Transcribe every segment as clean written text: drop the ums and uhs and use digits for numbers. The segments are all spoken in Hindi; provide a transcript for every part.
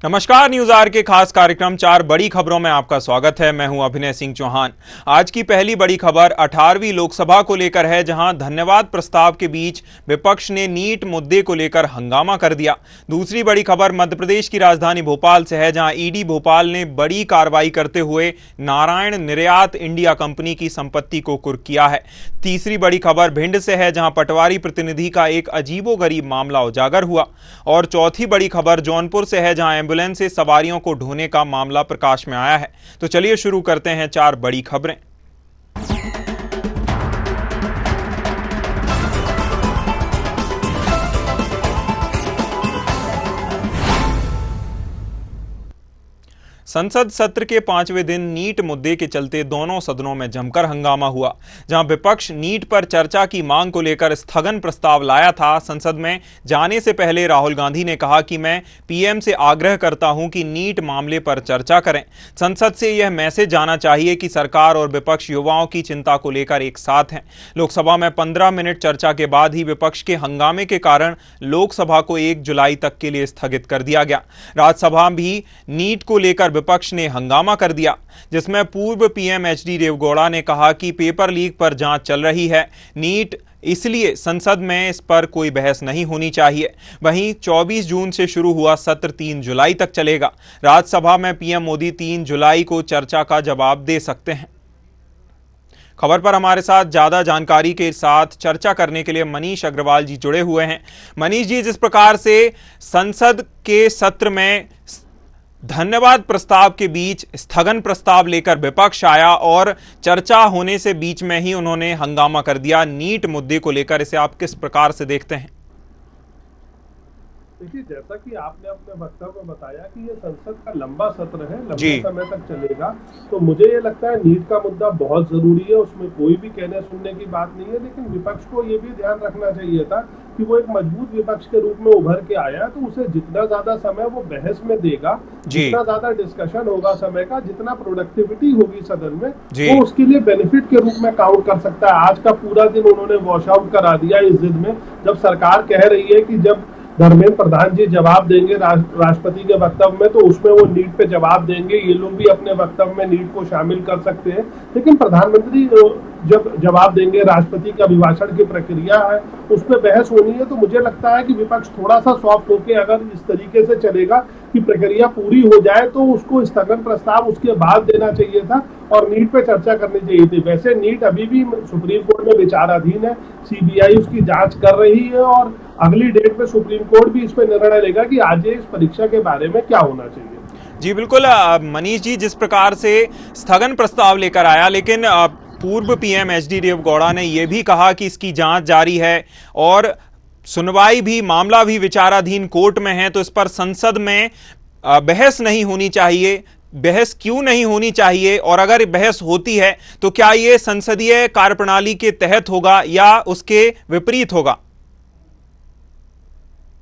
नमस्कार, न्यूज आर के खास कार्यक्रम 4 बड़ी खबरों में आपका स्वागत है। मैं हूं अभिनय सिंह चौहान। आज की पहली बड़ी खबर 18वीं लोकसभा को लेकर है, जहां धन्यवाद प्रस्ताव के बीच विपक्ष ने नीट मुद्दे को लेकर हंगामा कर दिया। दूसरी बड़ी खबर मध्य प्रदेश की राजधानी भोपाल से है, जहां ईडी भोपाल ने बड़ी कार्रवाई करते हुए नारायण निर्यात इंडिया कंपनी की संपत्ति को कुर्क किया है। तीसरी बड़ी खबर भिंड से है, जहां पटवारी प्रतिनिधि का एक अजीबोगरीब मामला उजागर हुआ। और चौथी बड़ी खबर जौनपुर से है, जहां एम्बुलेंस से सवारियों को ढोने का मामला प्रकाश में आया है। तो चलिए शुरू करते हैं 4 बड़ी खबरें। संसद सत्र के 5वें दिन नीट मुद्दे के चलते दोनों सदनों में जमकर हंगामा हुआ। जहां विपक्ष नीट पर चर्चा की मांग को लेकर स्थगन प्रस्ताव लाया था, संसद में जाने से पहले राहुल गांधी ने कहा कि मैं पीएम से आग्रह करता हूं कि नीट मामले पर चर्चा करें। संसद से यह मैसेज जाना चाहिए कि सरकार और विपक्ष युवाओं की चिंता को लेकर एक साथ हैं। लोकसभा में 15 मिनट चर्चा के बाद ही विपक्ष के हंगामे के कारण लोकसभा को 1 जुलाई तक के लिए स्थगित कर दिया गया। राज्यसभा भी नीट को लेकर विपक्ष ने हंगामा कर दिया, जिसमें पूर्व पीएम एचडी देवगौड़ा ने कहा कि पेपर लीक पर जांच चल रही है, नीट इसलिए संसद में इस पर कोई बहस नहीं होनी चाहिए। वहीं 24 जून से शुरू हुआ सत्र 3 जुलाई तक चलेगा। राज्यसभा में पीएम मोदी 3 जुलाई को चर्चा का जवाब दे सकते हैं। खबर पर हमारे साथ ज्यादा जानकारी के साथ चर्चा करने के लिए मनीष अग्रवाल जी जुड़े हुए हैं। मनीष जी, जिस प्रकार से संसद के सत्र में धन्यवाद प्रस्ताव के बीच स्थगन प्रस्ताव लेकर विपक्ष आया और चर्चा होने से बीच में ही उन्होंने हंगामा कर दिया नीट मुद्दे को लेकर, इसे आप किस प्रकार से देखते हैं? देखिए, जैसा कि आपने अपने वक्तव्य में बताया कि ये संसद का लंबा सत्र है, लंबे समय तक चलेगा, तो मुझे ये लगता है नीट का मुद्दा बहुत जरूरी है, उसमें कोई भी कहने सुनने की बात नहीं है। लेकिन विपक्ष को ये भी ध्यान रखना चाहिए था कि वो एक मजबूत विपक्ष के रूप में उभर के आया, तो उसे जितना ज्यादा समय वो बहस में देगा, जितना ज्यादा डिस्कशन होगा समय का, जितना प्रोडक्टिविटी होगी सदन में, वो उसके लिए बेनिफिट के रूप में काउंट कर सकता है। आज का पूरा दिन उन्होंने वॉश आउट करा दिया इस जिद में, जब सरकार कह रही है कि जब धर्मेंद्र प्रधान जी जवाब देंगे राष्ट्रपति के वक्तव्य में, तो उसमें वो नीट पे जवाब देंगे। ये लोग भी अपने वक्तव्य में नीट को शामिल कर सकते हैं, लेकिन प्रधानमंत्री जब जवाब देंगे, राष्ट्रपति के अभिभाषण की प्रक्रिया है, उसमें बहस होनी है। तो मुझे लगता है कि विपक्ष थोड़ा सा सॉफ्ट होके अगर इस तरीके से चलेगा कि प्रक्रिया पूरी हो जाए, तो उसको स्थगन प्रस्ताव उसके बाद देना चाहिए था और नीट पे चर्चा करनी चाहिए थी। वैसे नीट अभी भी सुप्रीम कोर्ट में विचाराधीन है, सीबीआई उसकी जांच कर रही है और अगली डेट पे सुप्रीम कोर्ट भी इस पे निर्णय लेगा कि आज इस परीक्षा के बारे में क्या होना चाहिए। जी बिल्कुल मनीष जी, जिस प्रकार से स्थगन प्रस्ताव लेकर आया, लेकिन पूर्व पीएम एचडी देवगौड़ा ने यह भी कहा कि इसकी जांच जारी है और सुनवाई भी, मामला भी विचाराधीन कोर्ट में है, तो इस पर संसद में बहस नहीं होनी चाहिए। बहस क्यों नहीं होनी चाहिए, और अगर बहस होती है तो क्या ये संसदीय कार्यप्रणाली के तहत होगा या उसके विपरीत होगा?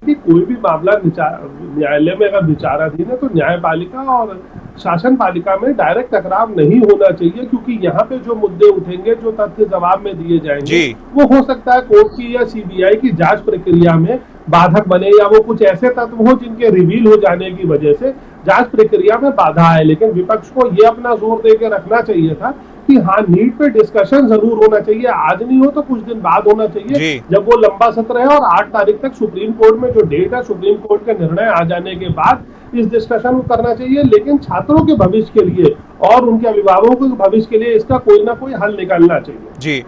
कि कोई भी मामला न्यायालय में अगर विचाराधीन है तो न्यायपालिका और शासन पालिका में डायरेक्ट टकराव नहीं होना चाहिए, क्योंकि यहाँ पे जो मुद्दे उठेंगे, जो तथ्य जवाब में दिए जाएंगे, वो हो सकता है कोर्ट की या सीबीआई की जांच प्रक्रिया में बाधक बने, या वो कुछ ऐसे तत्व हो जिनके रिवील हो जाने की वजह से जांच प्रक्रिया में बाधा आए। लेकिन विपक्ष को ये अपना जोर दे के रखना चाहिए था कि हाँ, नीट पे डिस्कशन जरूर होना चाहिए, आज नहीं हो तो कुछ दिन बाद होना चाहिए, जब वो लंबा सत्र है और 8 तारीख तक सुप्रीम कोर्ट में जो डेट है, सुप्रीम कोर्ट का निर्णय आ जाने के बाद इस डिस्कशन को करना चाहिए। लेकिन छात्रों के भविष्य के लिए और उनके अभिभावकों के भविष्य के लिए इसका कोई ना कोई हल निकालना चाहिए। जी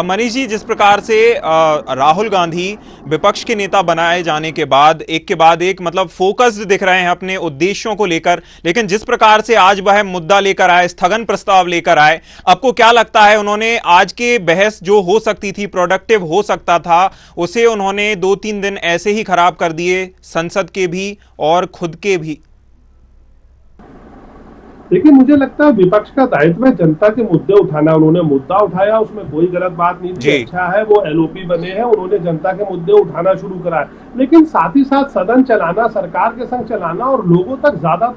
मनीष जी, जिस प्रकार से राहुल गांधी विपक्ष के नेता बनाए जाने के बाद एक मतलब फोकस्ड दिख रहे हैं अपने उद्देश्यों को लेकर, लेकिन जिस प्रकार से आज वह मुद्दा लेकर आए, स्थगन प्रस्ताव लेकर आए, आपको क्या लगता है उन्होंने आज के बहस जो हो सकती थी, प्रोडक्टिव हो सकता था, उसे उन्होंने 2-3 दिन ऐसे ही खराब कर दिए, संसद के भी और खुद के भी? देखिए, मुझे लगता है विपक्ष का दायित्व है जनता के मुद्दे उठाना। उन्होंने मुद्दा उठाया, उसमें कोई गलत बात नहीं थी, जी अच्छा है, वो एलओपी बने हैं, उन्होंने जनता के मुद्दे उठाना शुरू करा है। लेकिन साथ ही साथ सदन चलाना, सरकार के संग चलाना और लोगों तक ज्यादा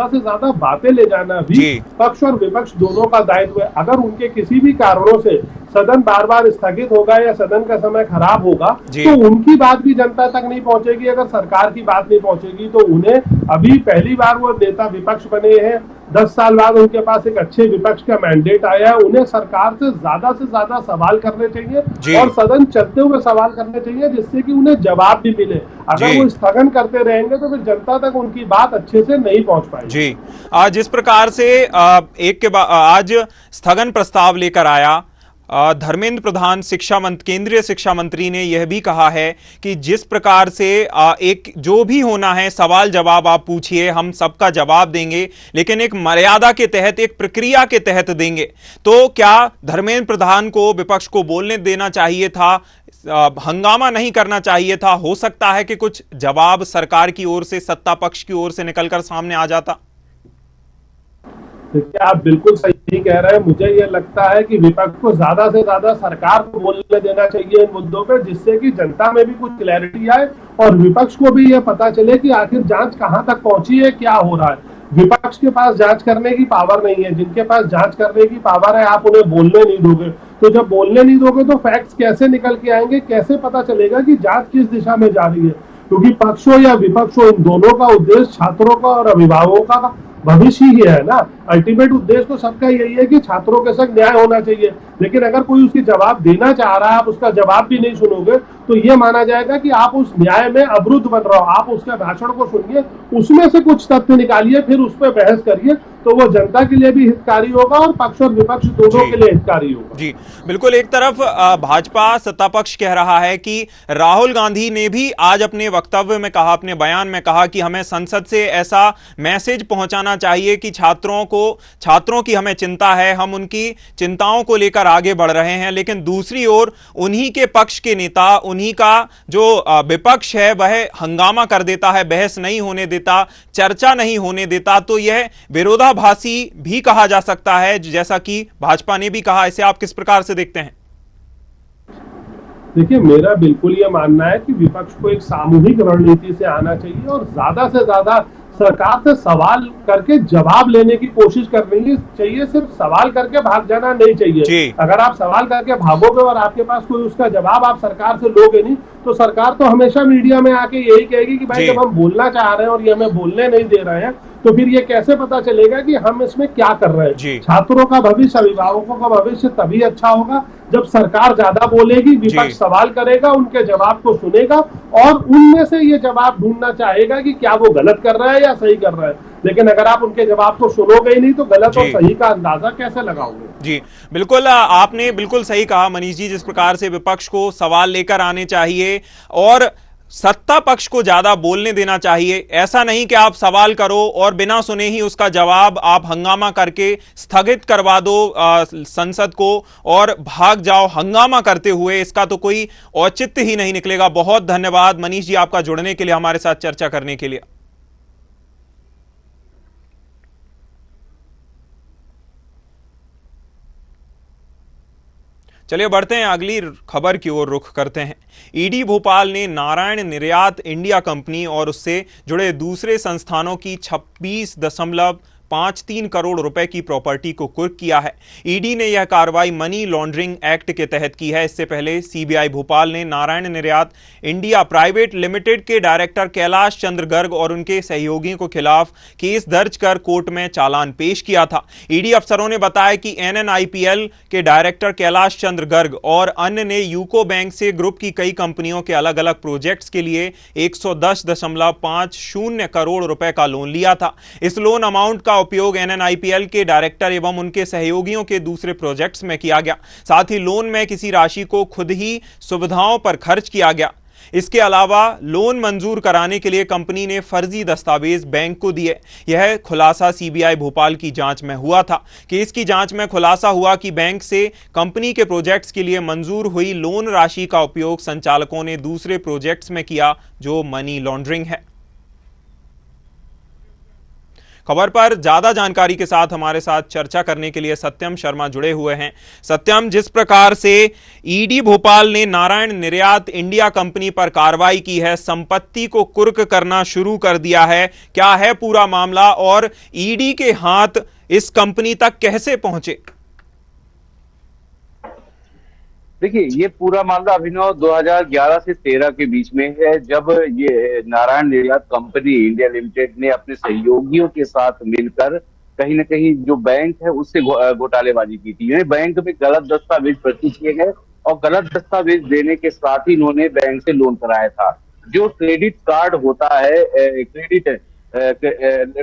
से ज्यादा बातें ले जाना भी जी पक्ष और विपक्ष दोनों का दायित्व है। अगर उनके किसी भी कारणों से सदन बार बार स्थगित होगा या सदन का समय खराब होगा, जी तो उनकी बात भी जनता तक नहीं पहुंचेगी। अगर सरकार की बात नहीं पहुंचेगी तो उन्हें, अभी पहली बार वो नेता विपक्ष बने हैं, 10 साल बाद उनके पास एक अच्छे विपक्ष का मैंडेट आया है, उन्हें सरकार से ज्यादा सवाल करने चाहिए जी और सदन चलते हुए सवाल करने चाहिए, जिससे कि उन्हें जवाब भी मिले। अगर जी वो स्थगन करते रहेंगे तो फिर जनता तक उनकी बात अच्छे से नहीं पहुंच पाएगी। जी। आज जिस प्रकार से एक के बाद आज स्थगन प्रस्ताव लेकर आया, धर्मेंद्र प्रधान केंद्रीय शिक्षा मंत्री ने यह भी कहा है कि जिस प्रकार से एक जो भी होना है सवाल जवाब आप पूछिए, हम सबका जवाब देंगे, लेकिन एक मर्यादा के तहत, एक प्रक्रिया के तहत देंगे। तो क्या धर्मेंद्र प्रधान को विपक्ष को बोलने देना चाहिए था, हंगामा नहीं करना चाहिए था? हो सकता है कि कुछ जवाब सरकार की ओर से, सत्ता पक्ष की ओर से निकलकर सामने आ जाता। देखिए, आप बिल्कुल सही कह रहे हैं। मुझे ये लगता है कि विपक्ष को ज्यादा से ज्यादा सरकार को बोलने देना चाहिए इन मुद्दों पे, जिससे कि जनता में भी कुछ क्लैरिटी आए और विपक्ष को भी ये पता चले कि आखिर जांच कहां तक पहुंची है, क्या हो रहा है। विपक्ष के पास जांच करने की पावर नहीं है। जिनके पास जांच करने की पावर है, आप उन्हें बोलने नहीं दोगे। तो जब बोलने नहीं दोगे तो फैक्ट्स कैसे निकल के आएंगे, कैसे पता चलेगा कि जांच किस दिशा में जा रही है? क्योंकि पक्ष हो या विपक्ष हो, इन दोनों का उद्देश्य छात्रों का और अभिभावकों का भविष्य ही है ना। अल्टीमेट उद्देश्य तो सबका यही है कि छात्रों के संग न्याय होना चाहिए। लेकिन अगर कोई उसकी जवाब देना चाह रहा है, आप उसका जवाब भी नहीं सुनोगे, तो ये माना जाएगा कि आप उस न्याय में अवरुद्ध बन रहे हो। आप उसके भाषण को सुनिए, उसमें से कुछ तथ्य निकालिए, फिर उस पर बहस करिए, तो वो जनता के लिए भी हितकारी होगा और पक्ष और विपक्ष दोनों के लिए हितकारी होगा। जी बिल्कुल। एक तरफ भाजपा सत्ता पक्ष कह रहा है कि राहुल गांधी ने भी आज अपने वक्तव्य में कहा, अपने बयान में कहा कि हमें संसद से ऐसा मैसेज पहुंचाना चाहिए कि छात्रों की हमें चिंता है, हम उनकी चिंताओं को लेकर आगे बढ़ रहे हैं। लेकिन दूसरी ओर उन्हीं के पक्ष के नेता, उन्हीं का जो विपक्ष है, वह हंगामा कर देता है, बहस नहीं होने देता, चर्चा नहीं होने देता। तो यह विरोधाभासी भी कहा जा सकता है, जैसा कि भाजपा ने भी कहा। इसे आप किस प्रकार से देखते हैं? देखिए, मेरा बिल्कुल ये मानना है कि विपक्ष को एक सामूहिक रणनीति से आना चाहिए और ज्यादा से ज्यादा सरकार से सवाल करके जवाब लेने की कोशिश करनी चाहिए। सिर्फ सवाल करके भाग जाना नहीं चाहिए। अगर आप सवाल करके भागोगे और आपके पास कोई उसका जवाब आप सरकार से लोगे नहीं, तो सरकार तो हमेशा मीडिया में आके यही कहेगी कि भाई जब हम बोलना चाह रहे हैं और ये हमें बोलने नहीं दे रहे हैं, तो फिर ये कैसे पता चलेगा कि हम इसमें क्या कर रहे हैं। छात्रों का भविष्य, अभिभावकों का भविष्य तभी अच्छा होगा जब सरकार ज्यादा बोलेगी, विपक्ष सवाल करेगा, उनके जवाब को सुनेगा और उनमें से ये जवाब ढूंढना चाहेगा कि क्या वो गलत कर रहा है या सही कर रहा है। लेकिन अगर आप उनके जवाब को सुनोगे ही नहीं, तो गलत और सही का अंदाजा कैसे लगाओगे? जी बिल्कुल, आपने बिल्कुल सही कहा मनीष जी। जिस प्रकार से विपक्ष को सवाल लेकर आने चाहिए और सत्ता पक्ष को ज्यादा बोलने देना चाहिए। ऐसा नहीं कि आप सवाल करो और बिना सुने ही उसका जवाब आप हंगामा करके स्थगित करवा दो संसद को और भाग जाओ हंगामा करते हुए। इसका तो कोई औचित्य ही नहीं निकलेगा। बहुत धन्यवाद मनीष जी आपका जुड़ने के लिए, हमारे साथ चर्चा करने के लिए। चलिए बढ़ते हैं, अगली खबर की ओर रुख करते हैं। ईडी भोपाल ने नारायण निर्यात इंडिया कंपनी और उससे जुड़े दूसरे संस्थानों की 26.53 करोड़ रुपए की प्रॉपर्टी को कुर्क किया है। ईडी ने यह कार्रवाई मनी लॉन्ड्रिंग एक्ट के तहत की है। इससे पहले सीबीआई भोपाल ने नारायण निर्यात इंडिया प्राइवेट लिमिटेड के डायरेक्टर कैलाश चंद्र गर्ग और उनके सहयोगियों के खिलाफ केस दर्ज कर कोर्ट में चालान पेश किया था। ईडी अफसरों ने बताया कि एनएनआईपीएल के डायरेक्टर कैलाश चंद्र गर्ग और अन्य ने यूको बैंक से ग्रुप की कई कंपनियों के अलग अलग प्रोजेक्ट्स के लिए 110.50 करोड़ रुपए का लोन लिया था। इस लोन अमाउंट का उपयोग एनएनआईपीएल के डायरेक्टर एवं उनके सहयोगियों के दूसरे प्रोजेक्ट्स में किया गया। साथ ही लोन में किसी राशि को खुद ही सुविधाओं पर खर्च किया गया। इसके अलावा लोन मंजूर कराने के लिए कंपनी ने फर्जी दस्तावेज बैंक को दिए। यह खुलासा सीबीआई भोपाल की जांच में हुआ था। केस की जांच में खुलासा हुआ कि बैंक से कंपनी के प्रोजेक्ट्स के लिए मंजूर हुई लोन राशि का उपयोग संचालकों ने दूसरे प्रोजेक्ट्स में किया, जो मनी लॉन्ड्रिंग है। खबर पर ज्यादा जानकारी के साथ हमारे साथ चर्चा करने के लिए सत्यम शर्मा जुड़े हुए हैं। सत्यम, जिस प्रकार से ईडी भोपाल ने नारायण निर्यात इंडिया कंपनी पर कार्रवाई की है, संपत्ति को कुर्क करना शुरू कर दिया है, क्या है पूरा मामला और ईडी के हाथ इस कंपनी तक कैसे पहुंचे? देखिए, ये पूरा मामला अभिनव 2011 से 13 के बीच में है, जब ये नारायण निर्यात कंपनी इंडिया लिमिटेड ने अपने सहयोगियों के साथ मिलकर कहीं ना कहीं जो बैंक है उससे घोटालेबाजी की थी। बैंक में गलत दस्तावेज प्रस्तुत किए गए और गलत दस्तावेज देने के साथ ही इन्होंने बैंक से लोन कराया था। जो क्रेडिट कार्ड होता है, क्रेडिट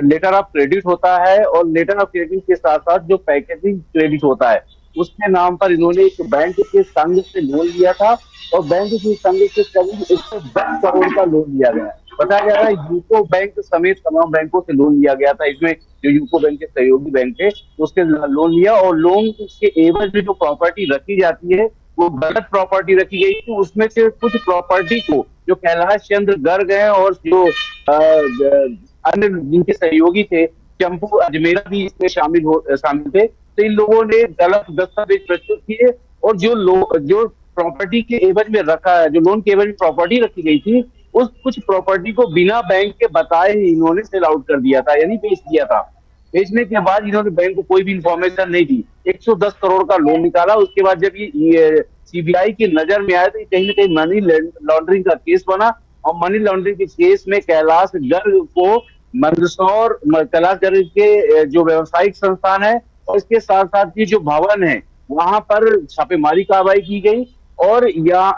लेटर ऑफ क्रेडिट होता है, और लेटर ऑफ क्रेडिट के साथ साथ जो पैकेजिंग क्रेडिट होता है उसके नाम पर इन्होंने एक बैंक के संघ से लोन लिया था, और बैंक के संघ से करीब 110 करोड़ का लोन लिया गया। बताया जा रहा है यूको बैंक समेत तमाम बैंकों से लोन लिया गया था। इसमें जो यूको बैंक के सहयोगी बैंक थे उसके लोन लिया, और लोन के एवज में जो प्रॉपर्टी रखी जाती है वो गलत प्रॉपर्टी रखी गई थी। उसमें से कुछ प्रॉपर्टी को जो कैलाश चंद्र गर्ग हैं और जो अन्य जिनके सहयोगी थे, चंपू अजमेरा भी इसमें शामिल थे, तो इन लोगों ने गलत दस्तावेज प्रस्तुत किए, और जो प्रॉपर्टी के एवज में रखा है, जो लोन के एवज में प्रॉपर्टी रखी गई थी, उस कुछ प्रॉपर्टी को बिना बैंक के बताए ही इन्होंने सेल आउट कर दिया था, यानी बेच दिया था। बेचने के बाद इन्होंने बैंक को कोई भी इंफॉर्मेशन नहीं दी, 110 करोड़ का लोन निकाला। उसके बाद जब ये सीबीआई की नजर में आया तो कहीं ना कहीं मनी लॉन्ड्रिंग का केस बना, और मनी लॉन्ड्रिंग के केस में कैलाश गर्ग को मंदसौर, कैलाश गर्ग के जो व्यवसायिक संस्थान है और इसके साथ साथ ये जो भवन है वहां पर छापेमारी कार्रवाई की गई, और यहाँ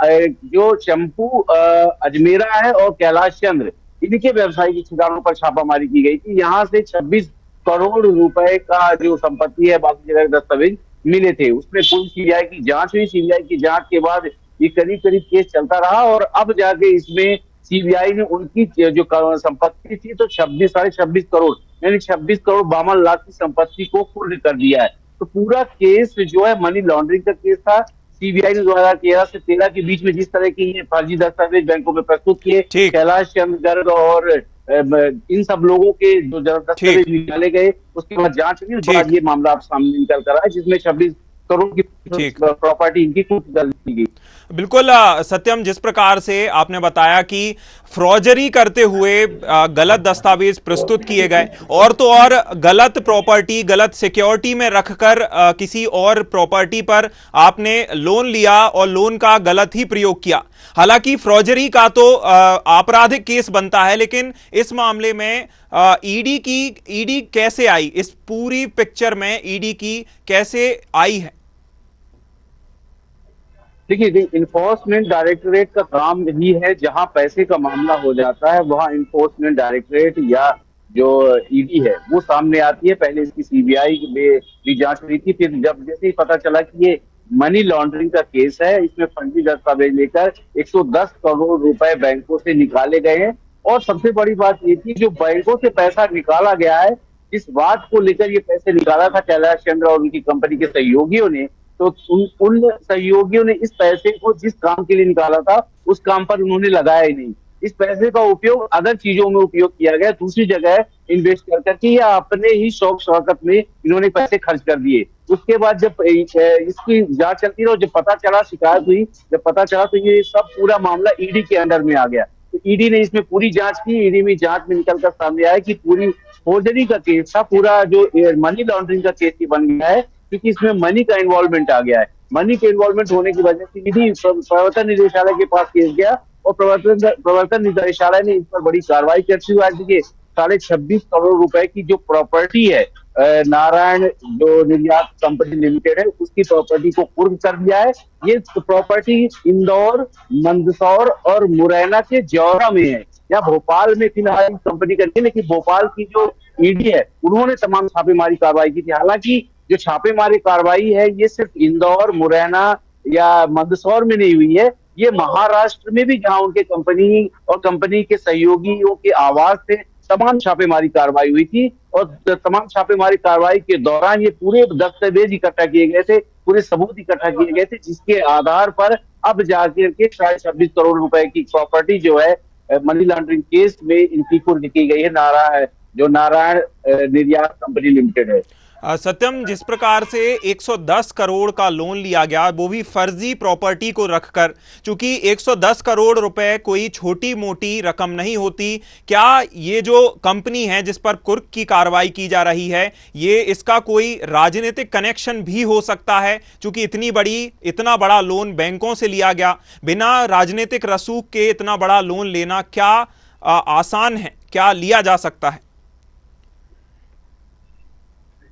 जो चंपू अजमेरा है और कैलाश चंद्र, इनके व्यवसायिक ठिकानों पर छापामारी की गई थी। यहाँ से 26 करोड़ रुपए का जो संपत्ति है, बाकी जगह दस्तावेज मिले थे। उसमें पूरी सीबीआई की जांच हुई। सीबीआई की जांच के बाद ये करीब करीब केस चलता रहा, और अब जाके इसमें सीबीआई ने उनकी जो संपत्ति थी तो 26 करोड़ यानी 26 करोड़ 52 लाख की संपत्ति को कुर्क कर दिया है। तो पूरा केस जो है मनी लॉन्ड्रिंग का केस था। सीबीआई ने 2013 से 13 के बीच में जिस तरह की ये फर्जी दस्तावेज बैंकों में प्रस्तुत किए, कैलाश चंद्र गर्ग और इन सब लोगों के जो दस्तावेज निकाले गए, उसके बाद जांच हुई, उसके बाद ये मामला आप सामने निकल कर आया, जिसमें 26 करोड़ की प्रॉपर्टी इनकी कुछ गलती की। बिल्कुल सत्यम, जिस प्रकार से आपने बताया कि फ्रॉजरी करते हुए गलत दस्तावेज प्रस्तुत किए गए, और तो और गलत प्रॉपर्टी, गलत सिक्योरिटी में रखकर किसी और प्रॉपर्टी पर आपने लोन लिया और लोन का गलत ही प्रयोग किया। हालांकि फ्रॉजरी का तो आपराधिक केस बनता है, लेकिन इस मामले में ईडी कैसे आई, इस पूरी पिक्चर में ईडी की कैसे आई है? देखिए, इन्फोर्समेंट डायरेक्टरेट का काम ही है, जहां पैसे का मामला हो जाता है वहां इन्फोर्समेंट डायरेक्टरेट या जो ईडी है वो सामने आती है। पहले इसकी सीबीआई में भी जांच हुई थी, फिर जब जैसे ही पता चला कि ये मनी लॉन्ड्रिंग का केस है, इसमें फर्जी दस्तावेज लेकर 110 करोड़ रुपए बैंकों से निकाले गए हैं। और सबसे बड़ी बात ये थी, जो बैंकों से पैसा निकाला गया है, इस बात को लेकर ये पैसे निकाला था कैलाश चंद्र और उनकी कंपनी के सहयोगियों ने, तो उन सहयोगियों ने इस पैसे को जिस काम के लिए निकाला था उस काम पर उन्होंने लगाया ही नहीं। इस पैसे का उपयोग अदर चीजों में उपयोग किया गया, दूसरी जगह इन्वेस्ट कर करके, या अपने ही शौक शौकत में इन्होंने पैसे खर्च कर दिए। उसके बाद जब इसकी जांच चलती रही, जब पता चला, शिकायत हुई, जब पता चला, तो ये सब पूरा मामला ईडी के अंडर में आ गया। तो ईडी ने इसमें पूरी जांच की। ईडी में जांच में निकल कर सामने आया कि पूरी फोर्जरी का केस था, पूरा जो मनी लॉन्ड्रिंग का केस ही बन गया है, क्योंकि इसमें मनी का इन्वॉल्वमेंट आ गया है। मनी के इन्वॉल्वमेंट होने की वजह से ईडी प्रवर्तन निदेशालय के पास केस गया, और प्रवर्तन निदेशालय ने इस पर बड़ी कार्रवाई करती हुई आज देखिए 26.5 करोड़ रुपए की जो प्रॉपर्टी है नारायण जो निर्यात कंपनी लिमिटेड है, उसकी प्रॉपर्टी को कुर्क कर दिया है। ये प्रॉपर्टी इंदौर, मंदसौर और मुरैना के जौरा में है, या भोपाल में फिलहाल कंपनी करती है, लेकिन भोपाल की जो ईडी है उन्होंने तमाम छापेमारी कार्रवाई की थी। हालांकि जो छापेमारी कार्रवाई है ये सिर्फ इंदौर, मुरैना या मंदसौर में नहीं हुई है, ये महाराष्ट्र में भी, जहां उनके कंपनी और कंपनी के सहयोगियों के आवास से तमाम छापेमारी कार्रवाई हुई थी। और तमाम छापेमारी कार्रवाई के दौरान ये पूरे दस्तावेज इकट्ठा किए गए थे, पूरे सबूत इकट्ठा किए गए थे, जिसके आधार पर अब जाकर के 26 करोड़ रुपए की प्रॉपर्टी जो है मनी लॉन्ड्रिंग केस में इनकी कुर्क की गई है जो नारायण निर्यात कंपनी लिमिटेड है। सत्यम, जिस प्रकार से 110 करोड़ का लोन लिया गया वो भी फर्जी प्रॉपर्टी को रखकर, चूंकि 110 करोड़ रुपए कोई छोटी मोटी रकम नहीं होती, क्या ये जो कंपनी है जिस पर कुर्क की कार्रवाई की जा रही है ये इसका कोई राजनीतिक कनेक्शन भी हो सकता है? चूंकि इतना बड़ा लोन बैंकों से लिया गया, बिना राजनीतिक रसूख के इतना बड़ा लोन लेना क्या आसान है? क्या लिया जा सकता है?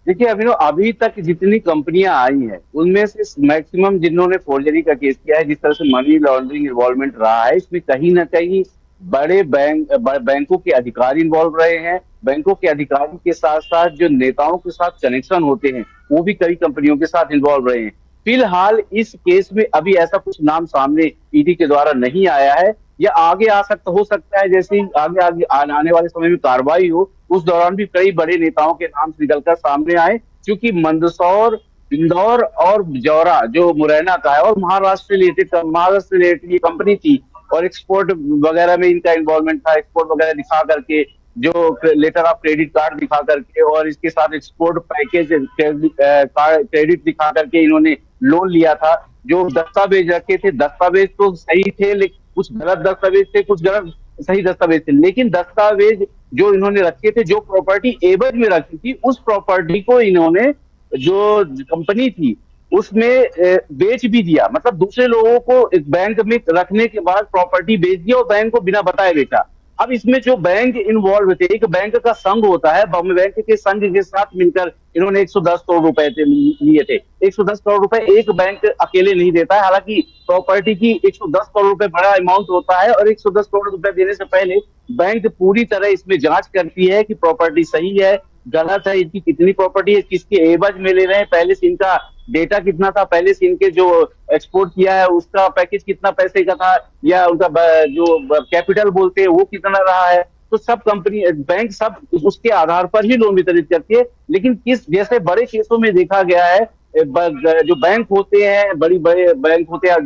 देखिए अभिनव, अभी तक जितनी कंपनियां आई हैं उनमें से मैक्सिमम जिन्होंने फोर्जरी का केस किया है, जिस तरह से मनी लॉन्ड्रिंग इन्वॉल्वमेंट रहा है, इसमें कहीं ना कहीं बड़े बैंकों के अधिकारी इन्वॉल्व रहे हैं। बैंकों के अधिकारी के साथ साथ जो नेताओं के साथ कनेक्शन होते हैं वो भी कई कंपनियों के साथ इन्वॉल्व रहे हैं। फिलहाल इस केस में अभी ऐसा कुछ नाम सामने ईडी के द्वारा नहीं आया है, या आगे हो सकता है। जैसे ही आगे आगे आने वाले समय में कार्रवाई हो उस दौरान भी कई बड़े नेताओं के नाम निकलकर सामने आए, क्योंकि मंदसौर, इंदौर और जौरा जो मुरैना का है और महाराष्ट्र रिलेटेड ये कंपनी थी और एक्सपोर्ट वगैरह में इनका इन्वॉल्वमेंट था। एक्सपोर्ट वगैरह दिखा करके, जो लेटर ऑफ क्रेडिट कार्ड दिखा करके और इसके साथ एक्सपोर्ट पैकेज क्रेडिट दिखा करके इन्होंने लोन लिया था। जो दस्तावेज रखे थे, दस्तावेज तो सही थे, लेकिन कुछ गलत दस्तावेज थे, कुछ गलत सही दस्तावेज थे। लेकिन दस्तावेज जो इन्होंने रखे थे, जो प्रॉपर्टी एवज में रखी थी, उस प्रॉपर्टी को इन्होंने, जो कंपनी थी उसमें बेच भी दिया। मतलब दूसरे लोगों को एक बैंक में रखने के बाद प्रॉपर्टी बेच दिया और बैंक को बिना बताए बेचा। अब इसमें जो बैंक इन्वॉल्व थे, एक बैंक का संघ होता है, बैंक के संघ के साथ मिलकर इन्होंने 110 करोड़ रुपए लिए थे। 110 करोड़ रुपए एक बैंक अकेले नहीं देता है। हालांकि प्रॉपर्टी की 110 करोड़ रुपए बड़ा अमाउंट होता है और 110 करोड़ रुपए देने से पहले बैंक पूरी तरह इसमें जांच करती है कि प्रॉपर्टी सही है, गलत है, इनकी कितनी प्रॉपर्टी है, किसके एवज में ले रहे हैं, पहले से इनका डेटा कितना था, पहले से इनके जो एक्सपोर्ट किया है उसका पैकेज कितना पैसे का था, या उनका जो कैपिटल बोलते हैं वो कितना रहा है। तो सब कंपनी, बैंक सब उसके आधार पर ही लोन वितरित करती है। लेकिन किस जैसे बड़े केसों में देखा गया है, जो बैंक होते हैं, बड़े बैंक होते हैं,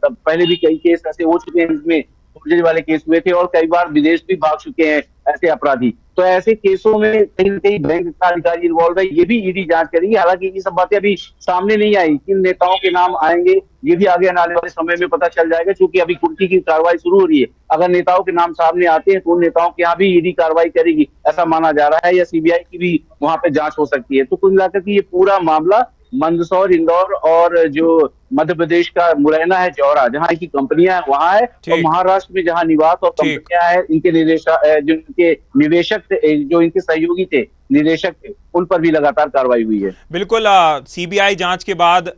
पहले भी कई केस ऐसे हो चुके हैं इसमें फोर्जरी वाले केस हुए थे और कई बार विदेश भी भाग चुके हैं ऐसे अपराधी। तो ऐसे केसों में कहीं न कहीं बैंक का अधिकारी इन्वॉल्व है, ये भी ईडी जांच करेगी। हालांकि ये सब बातें अभी सामने नहीं आई, किन नेताओं के नाम आएंगे ये भी आगे आने वाले समय में पता चल जाएगा, क्योंकि अभी कुर्की की कार्रवाई शुरू हो रही है। अगर नेताओं के नाम सामने आते हैं तो उन नेताओं के यहाँ भी ईडी कार्रवाई करेगी, ऐसा माना जा रहा है, या सीबीआई की भी वहां पे जांच हो सकती है। तो कुल मिलाकर के ये पूरा मामला मंदसौर, इंदौर और जो मध्य प्रदेश का मुरैना है, जौरा, जहां इनकी कंपनियां हैं वहां है, और महाराष्ट्र में जहां निवास और कंपनियां हैं, इनके जो इनके निवेशक थे, जो इनके सहयोगी थे, निदेशक थे, उन पर भी लगातार कार्रवाई हुई है। बिल्कुल, सीबीआई जांच के बाद,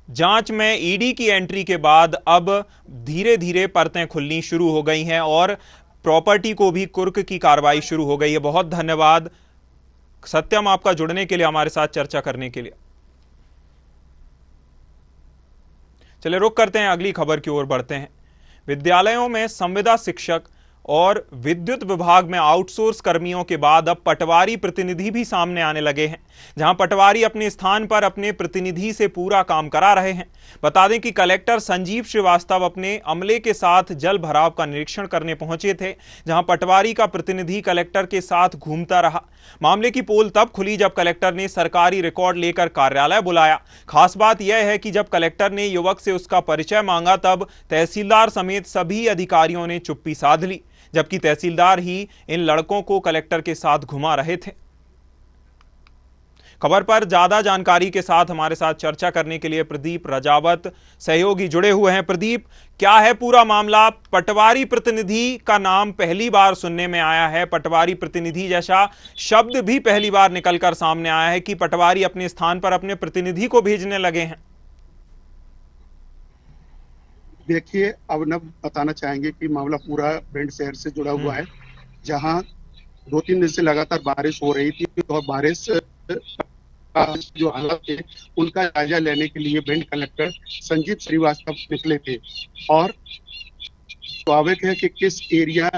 जांच में ईडी की एंट्री के बाद अब धीरे धीरे परतें खुलनी शुरू हो गई हैं और प्रॉपर्टी को भी कुर्क की कार्रवाई शुरू हो गई है। बहुत धन्यवाद सत्यम आपका जुड़ने के लिए, हमारे साथ चर्चा करने के लिए। चलिए रुक करते हैं, अगली खबर की ओर बढ़ते हैं। विद्यालयों में संविदा शिक्षक और विद्युत विभाग में आउटसोर्स कर्मियों के बाद अब पटवारी प्रतिनिधि भी सामने आने लगे हैं, जहां पटवारी अपने स्थान पर अपने प्रतिनिधि से पूरा काम करा रहे हैं। बता दें कि कलेक्टर संजीव श्रीवास्तव अपने अमले के साथ जल भराव का निरीक्षण करने पहुंचे थे, जहां पटवारी का प्रतिनिधि कलेक्टर के साथ घूमता रहा। मामले की पोल तब खुली जब कलेक्टर ने सरकारी रिकॉर्ड लेकर कार्यालय बुलाया। खास बात यह है कि जब कलेक्टर ने युवक से उसका परिचय मांगा तब तहसीलदार समेत सभी अधिकारियों ने चुप्पी साध ली, जबकि तहसीलदार ही इन लड़कों को कलेक्टर के साथ घुमा रहे थे। खबर पर ज्यादा जानकारी के साथ हमारे साथ चर्चा करने के लिए प्रदीप रजावत सहयोगी जुड़े हुए हैं। प्रदीप, क्या है पूरा मामला? पटवारी प्रतिनिधि का नाम पहली बार सुनने में आया है, पटवारी प्रतिनिधि जैसा शब्द भी पहली बार निकलकर सामने आया है कि पटवारी अपने स्थान पर अपने प्रतिनिधि को भेजने लगे हैं। देखिए, अभिनव बताना चाहेंगे कि मामला पूरा भिंड शहर से जुड़ा हुआ है, जहां 2-3 दिन से लगातार बारिश हो रही थी और बारिश जो हालात थे उनका जायजा लेने के लिए भिंड कलेक्टर संजीव श्रीवास्तव निकले थे। और स्वाभाविक है कि किस एरिया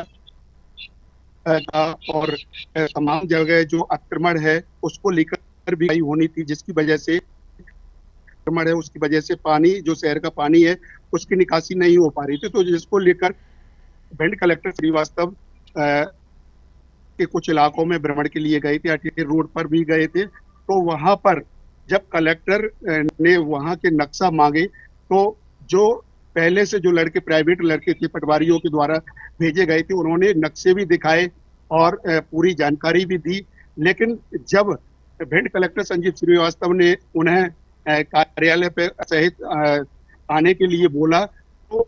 का और तमाम जगह जो अतिक्रमण है उसको लेकर भी होनी थी, जिसकी वजह से है, उसकी वजह से पानी, जो शहर का पानी है, उसकी निकासी नहीं हो पा रही थी। तो जिसको लेकर भिंड कलेक्टर श्रीवास्तव के कुछ इलाकों में भ्रमण के लिए गए थे, अटेर रोड पर भी गए थे। तो वहां पर जब कलेक्टर ने वहां के नक्शा मांगे तो जो पहले से जो लड़के प्राइवेट लड़के थे पटवारियों के द्वारा भेजे गए थे, उन्होंने नक्शे भी दिखाए और पूरी जानकारी भी दी। लेकिन जब भिंड कलेक्टर संजीव श्रीवास्तव ने उन्हें कार्यालय पे सहित आने के लिए बोला तो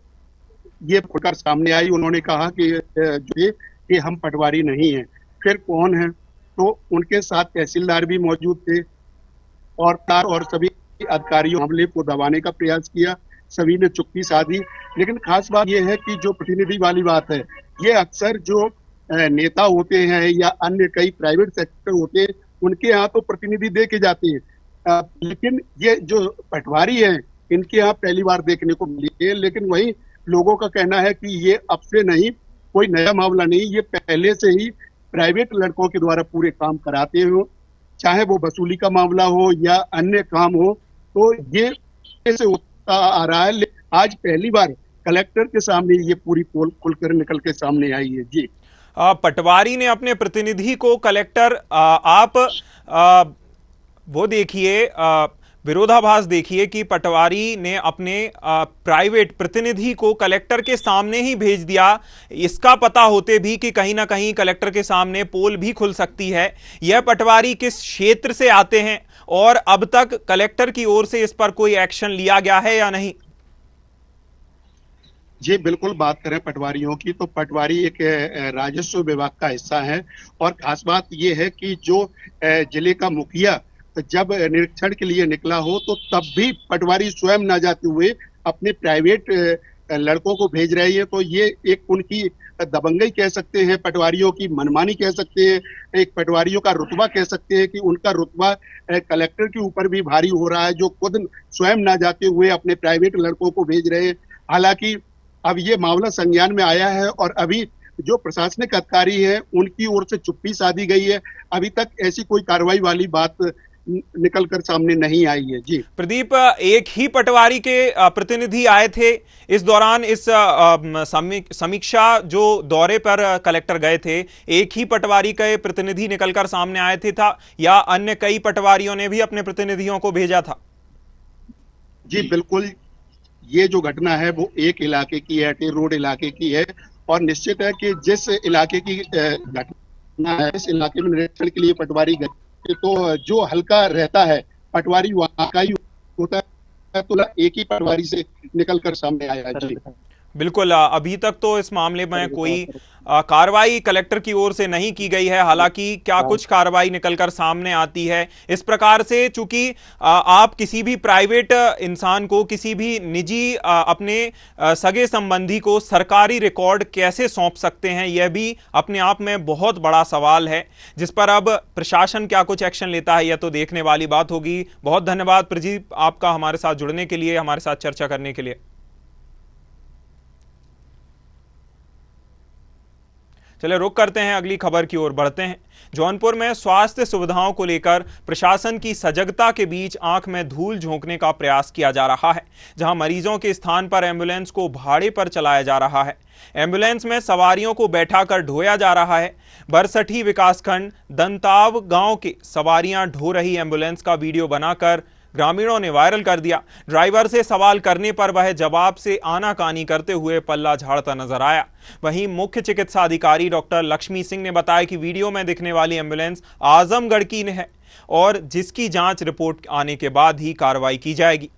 ये प्रकार सामने आई। उन्होंने कहा कि हम पटवारी नहीं हैं। फिर कौन है? तो उनके साथ तहसीलदार भी मौजूद थे और सभी अधिकारियों मामले को दबाने का प्रयास किया। सभी ने चुप्पी साधी। लेकिन खास बात यह है कि जो प्रतिनिधि वाली बात है, ये अक्सर जो नेता होते हैं या अन्य कई प्राइवेट सेक्टर होते हैं, उनके यहाँ तो प्रतिनिधि दे के जाते हैं, लेकिन ये जो पटवारी हैं इनके यहाँ पहली बार देखने को मिली है। लेकिन वही लोगों का कहना है कि ये अब से नहीं, कोई नया मामला नहीं, ये पहले से ही प्राइवेट लड़कों के द्वारा पूरे काम कराते हो, चाहे वो वसूली का मामला हो या अन्य काम हो। तो ये ऐसे होता आ रहा है। आज पहली बार कलेक्टर के सामने ये पूरी पोल खुलकर निकल के सामने आई है। जी, पटवारी ने अपने प्रतिनिधि को कलेक्टर वो देखिए विरोधाभास देखिए कि पटवारी ने अपने प्राइवेट प्रतिनिधि को कलेक्टर के सामने ही भेज दिया, इसका पता होते भी कि कहीं ना कहीं कलेक्टर के सामने पोल भी खुल सकती है। यह पटवारी किस क्षेत्र से आते हैं और अब तक कलेक्टर की ओर से इस पर कोई एक्शन लिया गया है या नहीं? जी बिल्कुल, बात करें पटवारियों की तो पटवारी एक राजस्व विभाग का हिस्सा है। और खास बात यह है कि जो जिले का मुखिया जब निरीक्षण के लिए निकला हो तो तब भी पटवारी स्वयं न जाते हुए अपने प्राइवेट लड़कों को भेज रहे हैं। तो ये एक उनकी दबंगई कह सकते हैं, पटवारियों की मनमानी कह सकते हैं, एक पटवारियों का रुतबा कह सकते हैं कि उनका रुतबा कलेक्टर के ऊपर भी भारी हो रहा है, जो खुद स्वयं न जाते हुए अपने प्राइवेट लड़कों को भेज रहे हैं। हालांकि अब ये मामला संज्ञान में आया है और अभी जो प्रशासनिक अधिकारी है उनकी ओर से चुप्पी साधी गई है। अभी तक ऐसी कोई कार्रवाई वाली बात निकल कर सामने नहीं आई है। जी प्रदीप, एक ही पटवारी के प्रतिनिधि आए थे इस दौरान, इस समीक्षा जो दौरे पर कलेक्टर गए थे, एक ही पटवारी के प्रतिनिधि निकलकर सामने आए थे था या अन्य कई पटवारियों ने भी अपने प्रतिनिधियों को भेजा था? जी बिल्कुल, ये जो घटना है वो एक इलाके की है, अटेर रोड इलाके की है। और निश्चित है कि जिस इलाके की घटना है, इस इलाके में निरीक्षण के लिए पटवारी गए तो जो हल्का रहता है पटवारी वहां का ही होता है, तो एक ही पटवारी से निकलकर सामने आया। जी बिल्कुल, अभी तक तो इस मामले में कोई कार्रवाई कलेक्टर की ओर से नहीं की गई है। हालांकि क्या कुछ कार्रवाई निकलकर सामने आती है इस प्रकार से, चूंकि आप किसी भी प्राइवेट इंसान को, किसी भी निजी अपने सगे संबंधी को सरकारी रिकॉर्ड कैसे सौंप सकते हैं, यह भी अपने आप में बहुत बड़ा सवाल है, जिस पर अब प्रशासन क्या कुछ एक्शन लेता है यह तो देखने वाली बात होगी। बहुत धन्यवाद प्रदीप आपका हमारे साथ जुड़ने के लिए, हमारे साथ चर्चा करने के लिए। चलिए रुक करते हैं, अगली खबर की ओर बढ़ते हैं। जौनपुर में स्वास्थ्य सुविधाओं को लेकर प्रशासन की सजगता के बीच आंख में धूल झोंकने का प्रयास किया जा रहा है, जहां मरीजों के स्थान पर एम्बुलेंस को भाड़े पर चलाया जा रहा है। एम्बुलेंस में सवारियों को बैठाकर ढोया जा रहा है। बरसठी विकासखंड दंताव गांव के सवारियां ढो रही एम्बुलेंस का वीडियो बनाकर ग्रामीणों ने वायरल कर दिया। ड्राइवर से सवाल करने पर वह जवाब से आनाकानी करते हुए पल्ला झाड़ता नजर आया। वहीं मुख्य चिकित्सा अधिकारी डॉक्टर लक्ष्मी सिंह ने बताया कि वीडियो में दिखने वाली एम्बुलेंस आजमगढ़ की है और जिसकी जांच रिपोर्ट आने के बाद ही कार्रवाई की जाएगी।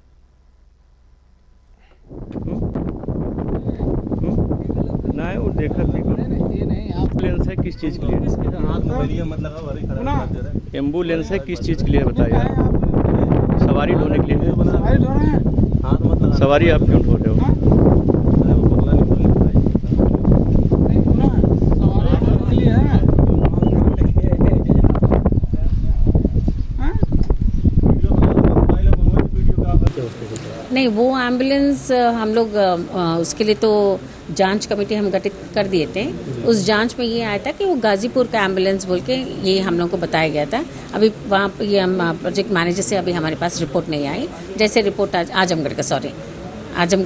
ना वो देखा एम्बुलेंस है किस चीज के लिए? एम्बुलेंस है किस चीज के लिए बताइए? सवारी ढोने के लिए। सवारी आप क्यों ढो रहे हो? नहीं, वो एम्बुलेंस हम लोग उसके लिए तो जांच कमेटी हम गठित कर दिए थे। उस जांच में ये आया था कि वो गाजीपुर का एम्बुलेंस बोल के ये हम लोग को बताया गया था। अभी वहाँ पर ये हम प्रोजेक्ट मैनेजर से अभी हमारे पास रिपोर्ट नहीं आई। जैसे रिपोर्ट आजमगढ़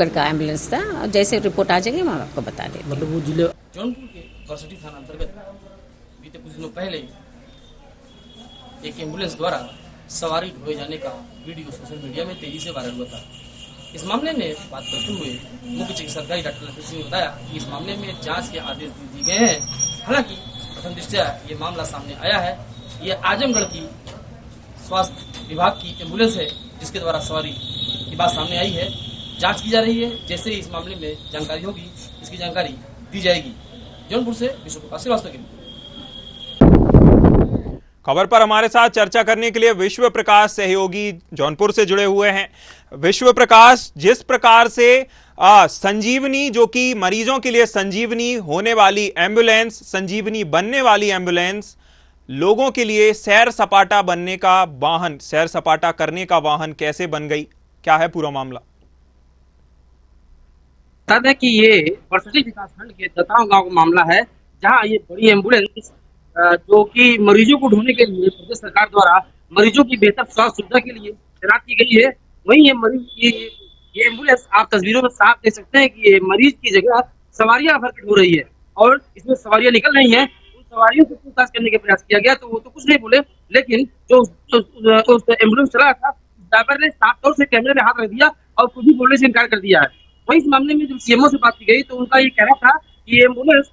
का एम्बुलेंस था, जैसे रिपोर्ट आ जाएगी हम आपको बता देंगे। मतलब वो जिले जौनपुर के बरसठी थाना अंतर्गत बीते कुछ दिनों पहले एक एम्बुलेंस द्वारा सवारी ढोए जाने का वीडियो सोशल मीडिया में तेजी से वायरल हुआ था। इस मामले में बात करते हुए मुख्य चिकित्सा अधिकारी डॉक्टर लखन सिंह ने बताया कि इस मामले में जांच के आदेश दिए गए हैं। हालांकि प्रथम दृष्टया ये मामला सामने आया है। ये आजमगढ़ की स्वास्थ्य विभाग की एम्बुलेंस है जिसके द्वारा सवारी की बात सामने आई है। जांच की जा रही है। जैसे ही इस मामले में जानकारी होगी इसकी जानकारी दी जाएगी। जौनपुर से विश्व प्रकाश श्रीवास्तव के लिए। खबर पर हमारे साथ चर्चा करने के लिए विश्व प्रकाश सहयोगी जौनपुर से जुड़े हुए हैं। विश्व प्रकाश, जिस प्रकार से संजीवनी, जो कि मरीजों के लिए संजीवनी होने वाली एम्बुलेंस, संजीवनी बनने वाली एम्बुलेंस, लोगों के लिए सैर सपाटा बनने का वाहन, सैर सपाटा करने का वाहन कैसे बन गई, क्या है पूरा मामला? बता दें कि ये बरसठी विकासखंड के दताव गांव का मामला है, जहां ये बड़ी एम्बुलेंस जो कि मरीजों को ढोने के लिए प्रदेश सरकार द्वारा मरीजों की बेहतर स्वास्थ्य सुविधा के लिए तैनात की गई है। वहीं ये एम्बुलेंस आप तस्वीरों में साफ देख सकते हैं कि ये मरीज की जगह सवारियां भर के ढो रही है और इसमें सवारियां निकल रही हैं। उन सवारियों से पूछताछ करने का प्रयास किया गया तो वो तो कुछ नहीं बोले, लेकिन जो उस एम्बुलेंस चला था ड्राइवर ने साफ तौर से कैमरे में हाथ रख दिया और कुछ भी बोलने से इनकार कर दिया है। वहीं इस मामले में जब सीएमओ से बात की गई तो उनका ये कहना था कि ये एम्बुलेंस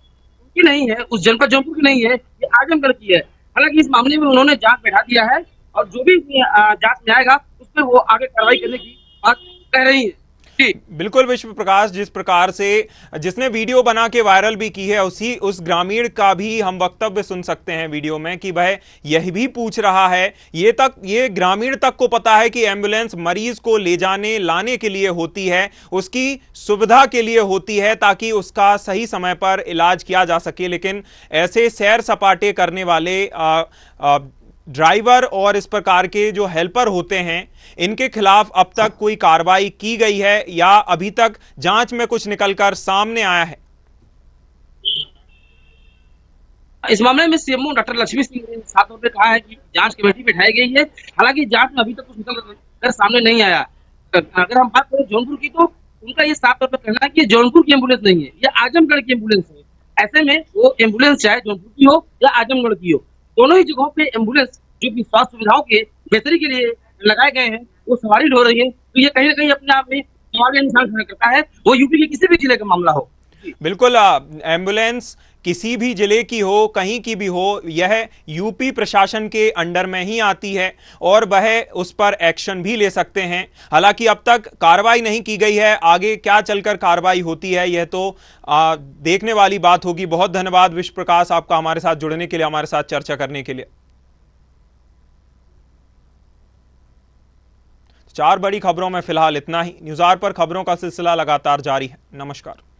की नहीं है, उस जनपद जौनपुर की नहीं है, ये आजमगढ़ की है। हालांकि इस मामले में उन्होंने जांच बैठा दिया है और जो भी जांच में आएगा उस पर वो आगे कार्रवाई करने की बात कह रही है। बिल्कुल विश्व प्रकाश, जिस प्रकार से जिसने वीडियो बना के वायरल भी की है उस ग्रामीण का भी हम वक्तव्य सुन सकते हैं वीडियो में कि वह यह भी पूछ रहा है, ये ग्रामीण तक को पता है कि एम्बुलेंस मरीज को ले जाने लाने के लिए होती है, उसकी सुविधा के लिए होती है ताकि उसका सही समय पर इलाज किया जा सके, लेकिन ऐसे सैर सपाटे करने वाले ड्राइवर और इस प्रकार के जो हेल्पर होते हैं इनके खिलाफ अब तक कोई कार्रवाई की गई है या अभी तक जांच में कुछ निकलकर सामने आया है? इस मामले में सीएमओ डॉक्टर लक्ष्मी सिंह ने साफ तौर पर कहा है कि जांच कमेटी बिठाई गई है। हालांकि जांच में अभी तक कुछ निकल कर सामने नहीं आया। अगर हम बात करें जौनपुर की तो उनका ये साफ तौर पर कहना है कि जौनपुर की एम्बुलेंस नहीं है, ये आजमगढ़ की एम्बुलेंस है। ऐसे में वो एम्बुलेंस चाहे जौनपुर की हो या आजमगढ़ की हो, दोनों ही जगहों पे एम्बुलेंस जो कि स्वास्थ्य सुविधाओं के बेहतरी के लिए लगाए गए हैं वो सवारी ढो रही है। तो ये कहीं ना कहीं अपने आप में सवाल निशान खड़ा करता है, वो यूपी के किसी भी जिले का मामला हो। बिल्कुल, एम्बुलेंस किसी भी जिले की हो, कहीं की भी हो, यह यूपी प्रशासन के अंडर में ही आती है और वह उस पर एक्शन भी ले सकते हैं। हालांकि अब तक कार्रवाई नहीं की गई है, आगे क्या चलकर कार्रवाई होती है यह तो देखने वाली बात होगी। बहुत धन्यवाद विश्व प्रकाश आपका हमारे साथ जुड़ने के लिए, हमारे साथ चर्चा करने के लिए। 4 बड़ी खबरों में फिलहाल इतना ही। न्यूज़ आवर पर खबरों का सिलसिला लगातार जारी है। नमस्कार।